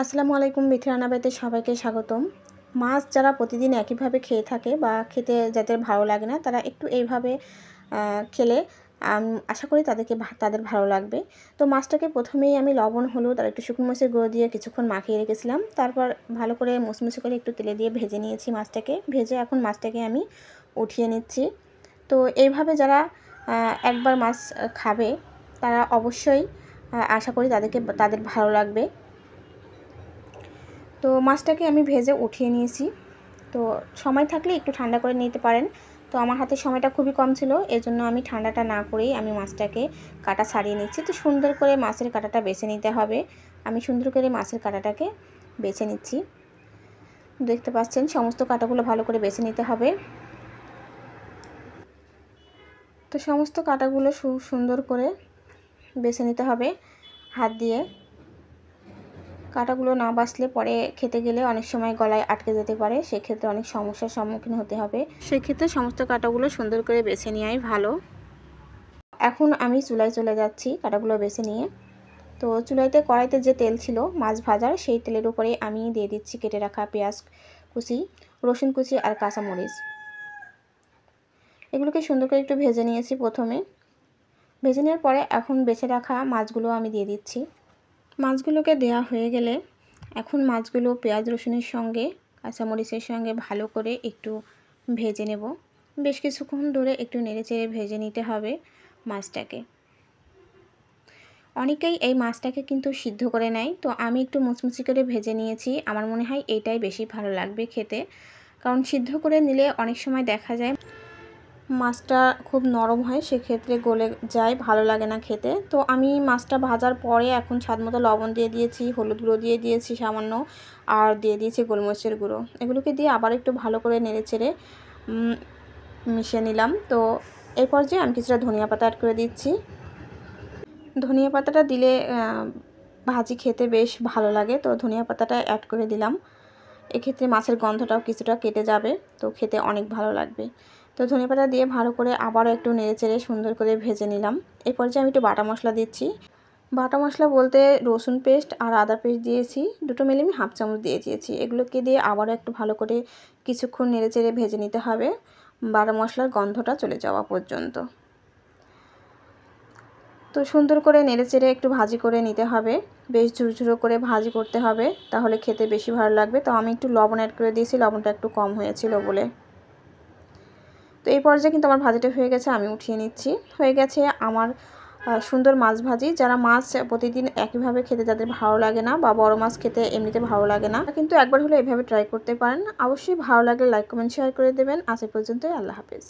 আসসালামু আলাইকুম। বিথি রান্নাবাড়িতে সবাইকে স্বাগতম। মাছ যারা প্রতিদিন একইভাবে খেয়ে থাকে বা খেতে যাদের ভালো লাগে না, তারা একটু এইভাবে খেলে আশা করি তাদের ভালো লাগবে। তো মাছটাকে প্রথমেই আমি লবণ, হলুদ আর একটু শুকনো মরিচের গুঁড়ো দিয়ে কিছুক্ষণ মাখিয়ে রেখেছিলাম। তারপর ভালো করে মুচমুচে করে একটু তেলে দিয়ে ভেজে নিয়েছি মাছটাকে। ভেজে এখন মাছটাকে আমি উঠিয়ে নিচ্ছি। তো এইভাবে যারা একবার মাছ খাবে, তারা অবশ্যই আশা করি তাদের ভালো লাগবে। তো মাছটাকে আমি ভেজে উঠিয়ে নিয়েছি। তো সময় থাকলে একটু ঠান্ডা করে নিতে পারেন। তো আমার হাতে সময়টা খুবই কম ছিল, এজন্য আমি ঠান্ডাটা না করেই আমি মাছটাকে কাটা ছাড়িয়ে নিচ্ছি। তো সুন্দর করে মাছের কাঁটাটা বেছে নিতে হবে। আমি সুন্দর করে মাছের কাঁটাটাকে বেছে নিচ্ছি। দেখতে পাচ্ছেন সমস্ত কাঁটাগুলো ভালো করে বেছে নিতে হবে। তো সমস্ত কাঁটাগুলো সুন্দর করে বেছে নিতে হবে হাত দিয়ে। কাঁটাগুলো না বাছলে পরে খেতে গেলে অনেক সময় গলায় আটকে যেতে পারে, সেক্ষেত্রে অনেক সমস্যার সম্মুখীন হতে হবে। সেক্ষেত্রে সমস্ত কাঁটাগুলো সুন্দর করে বেছে নেওয়াই ভালো। এখন আমি চুলায় চলে যাচ্ছি কাঁটাগুলো বেছে নিয়ে। তো কড়াইতে যে তেল ছিল মাছ ভাজার, সেই তেলের উপরে আমি দিয়ে দিচ্ছি কেটে রাখা পেঁয়াজ কুচি, রসুন কুচি আর কাঁচামরিচ। এগুলোকে সুন্দর করে একটু ভেজে নিয়েছি প্রথমে। ভেজে নেওয়ার পরে এখন বেছে রাখা মাছগুলো আমি দিয়ে দিচ্ছি। মাছগুলোকে দেওয়া হয়ে গেলে এখন মাছগুলো পেঁয়াজ রসুনের সঙ্গে কাঁচামরিচের সঙ্গে ভালো করে একটু ভেজে নেব। বেশ কিছুক্ষণ ধরে একটু নেড়েচেড়ে ভেজে নিতে হবে মাছটাকে। অনেকেই এই মাছটাকে কিন্তু সিদ্ধ করে নেয়, তো আমি একটু মুচমুচি করে ভেজে নিয়েছি। আমার মনে হয় এইটাই বেশি ভালো লাগবে খেতে, কারণ সিদ্ধ করে নিলে অনেক সময় দেখা যায় মাছটা খুব নরম হয়, সেক্ষেত্রে গলে যায়, ভালো লাগে না খেতে। তো আমি মাছটা ভাজার পরে এখন স্বাদমতো লবণ দিয়ে দিয়েছি, হলুদ গুঁড়ো দিয়ে দিয়েছি সামান্য, আর দিয়ে দিয়েছি গোলমরিচের গুঁড়ো। এগুলোকে দিয়ে আবার একটু ভালো করে নেড়েচেড়ে মিশিয়ে নিলাম। তো এই পর্যায়ে আমি কিছুটা ধনিয়া পাতা অ্যাড করে দিচ্ছি। ধনিয়া পাতাটা দিলে ভাজি খেতে বেশ ভালো লাগে, তো ধনিয়া পাতাটা অ্যাড করে দিলাম। এক্ষেত্রে মাছের গন্ধটাও কিছুটা কেটে যাবে, তো খেতে অনেক ভালো লাগবে। তো ধনেপাতা দিয়ে ভালো করে আবারও একটু নেড়েচেড়ে সুন্দর করে ভেজে নিলাম। এই পর্যায়ে আমি একটু বাটা মশলা দিচ্ছি। বাটা মশলা বলতে রসুন পেস্ট আর আদা পেস্ট দিয়েছি, দুটো মিলে আমি হাফ চামচ দিয়ে দিয়েছি। এগুলোকে দিয়ে আবারও একটু ভালো করে কিছুক্ষণ নেড়েচেড়ে ভেজে নিতে হবে, বাটা মশলার গন্ধটা চলে যাওয়া পর্যন্ত। তো সুন্দর করে নেড়েচেড়ে একটু ভাজি করে নিতে হবে, বেশ ঝুরঝুরো করে ভাজি করতে হবে, তাহলে খেতে বেশি ভালো লাগবে। তো আমি একটু লবণ অ্যাড করে দিয়েছি, লবণটা একটু কম হয়েছিল বলে। তো এই পর্যায়ে কিন্তু আমার ভাজিটা হয়ে গেছে, আমি উঠিয়ে নিচ্ছি। হয়ে গেছে আমার সুন্দর মাছ ভাজি। যারা মাছ প্রতিদিন একইভাবে খেতে যাদের ভালো লাগে না, বা বড় মাছ খেতে এমনিতে ভালো লাগে না, কিন্তু একবার হলে এভাবে ট্রাই করতে পারেন। অবশ্যই ভালো লাগলে লাইক কমেন্ট শেয়ার করে দেবেন। আজ এ পর্যন্তই, আল্লাহ হাফেজ।